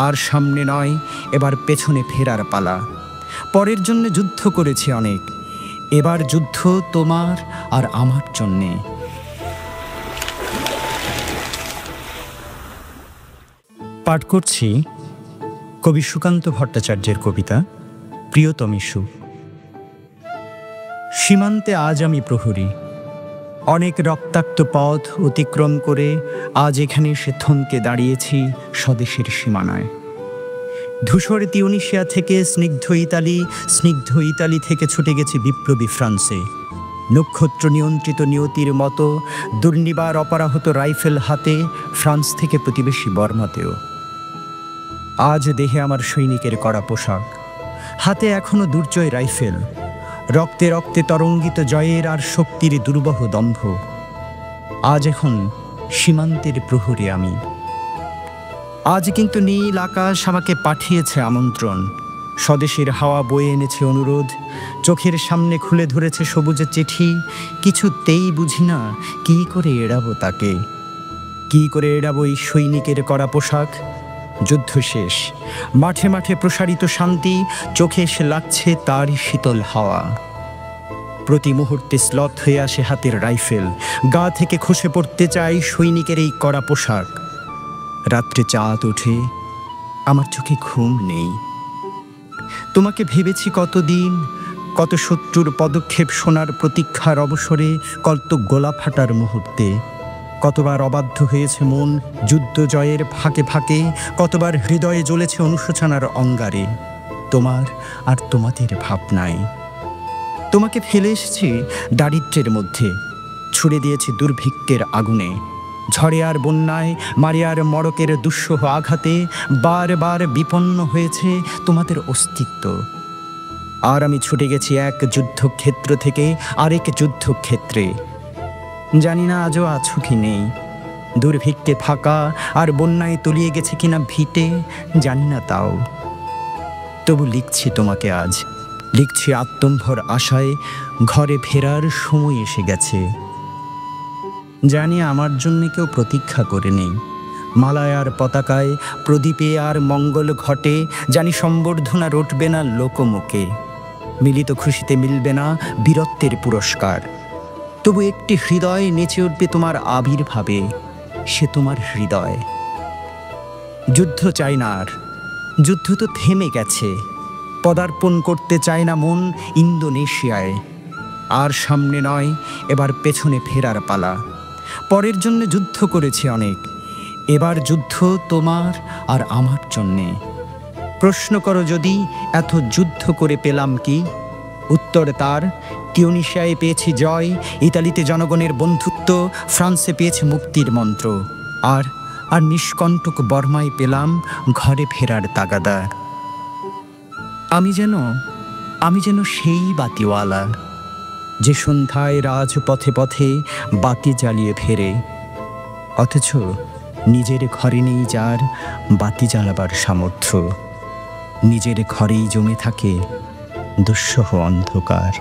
আর সামনে নয়, এবার পেছনে ফেরার পালা। পরের জন্য যুদ্ধ করেছি অনেক, এবার যুদ্ধ তোমার আর আমার জন্যে। পাঠ করছি কবি সুকান্ত ভট্টাচার্যের কবিতা প্রিয়তমেষু। সীমান্তে আজ আমি প্রহরী, অনেক রক্তাক্ত পথ অতিক্রম করে আজ এখানে এসে থমকে দাঁড়িয়েছি স্বদেশের সীমানায়। ধূসর তিউনিসিয়া থেকে স্নিগ্ধ ইতালি থেকে ছুটে গেছি বিপ্লবী ফ্রান্সে। নক্ষত্র নিয়ন্ত্রিত নিয়তির মতো দুর্নিবার অপরাহত রাইফেল হাতে ফ্রান্স থেকে প্রতিবেশী বর্মাতেও। আজ দেহে আমার সৈনিকের কড়া পোশাক, হাতে এখনো দুর্জয় রাইফেল, রক্তে রক্তে তরঙ্গিত জয়ের আর শক্তির দুর্বহ দম্ভ। আজ এখন সীমান্তের প্রহরী আমি। আজ কিন্তু নীল আকাশ আমাকে পাঠিয়েছে আমন্ত্রণ, স্বদেশের হাওয়া বয়ে এনেছে অনুরোধ, চোখের সামনে খুলে ধরেছে সবুজে চিঠি। কিছুতেই বুঝি না কি করে এড়াবো তাকে, কি করে এড়াবো এই সৈনিকের কড়া পোশাক। যুদ্ধ শেষ, মাঠে মাঠে প্রসারিত শান্তি, চোখে এসে লাগছে তারই শীতল হাওয়া। প্রতি মুহূর্তে স্লথ হয়ে আসে হাতের রাইফেল, গা থেকে খসে পড়তে চাই সৈনিকের এই কড়া পোশাক। রাত্রে চাঁদ ওঠে, আমার চোখে ঘুম নেই। তোমাকে ভেবেছি কতদিন, কত শত্রুর পদক্ষেপ শোনার প্রতীক্ষার অবসরে, কত গোলা ফাটার মুহূর্তে। কতবার অবাধ্য হয়েছে মন যুদ্ধ জয়ের ফাঁকে ফাঁকে, কতবার হৃদয়ে জ্বলেছে অনুশোচনার অঙ্গারে তোমার আর তোমাদের ভাবনায়। তোমাকে ফেলে এসেছি দারিদ্র্যের মধ্যে, ছুড়ে দিয়েছি দুর্ভিক্ষের আগুনে। ঝড়ে আর বন্যায়, মারিয়ার মড়কের দুঃসহ আঘাতে বারবার বিপন্ন হয়েছে তোমাদের অস্তিত্ব। আর আমি ছুটে গেছি এক যুদ্ধক্ষেত্র থেকে আরেক যুদ্ধক্ষেত্রে। জানি না আজও আছো কি নেই, দুর্ভিক্ষে ফাঁকা আর বন্যায় তলিয়ে গেছে কিনা ভিটে, জানি না তাও। তবু লিখছি তোমাকে আজ, লিখছি আত্মম্ভর আশায়, ঘরে ফেরার সময় এসে গেছে। জানি আমার জন্য কেউ প্রতীক্ষা করে নেই, মালায় আর পতাকায় প্রদীপে আর মঙ্গল ঘটে। জানি সম্বর্ধনা রটবে না লোকমুখে, মিলিত খুশিতে মিলবে না বীরত্বের পুরস্কার। তবু একটি হৃদয় নেচে উঠবে তোমার আবির্ভাবে, সে তোমার হৃদয়। যুদ্ধ চাই না আর, যুদ্ধ তো থেমে গেছে। পদার্পণ করতে চায় না মন ইন্দোনেশিয়ায়। আর সামনে নয়, এবার পেছনে ফেরার পালা। পরের জন্য যুদ্ধ করেছি অনেক, এবার যুদ্ধ তোমার আর আমার জন্যে। প্রশ্ন করো যদি এত যুদ্ধ করে পেলাম কি, উত্তর তার টিউনিশিয়ায় পেয়েছি জয়, ইতালিতে জনগণের বন্ধুত্ব, ফ্রান্সে পেয়েছি মুক্তির মন্ত্র, আর আর নিষ্কণ্টক বর্মায় পেলাম ঘরে ফেরার তাগাদা। আমি যেন সেই বাতিওয়ালা, যে সন্ধ্যায় রাজপথে পথে বাতি জ্বালিয়ে ফেরে, অথচ নিজের ঘরে নেই যার বাতি জ্বালাবার সামর্থ্য। নিজের ঘরেই জমে থাকে দুঃসহ অন্ধকার।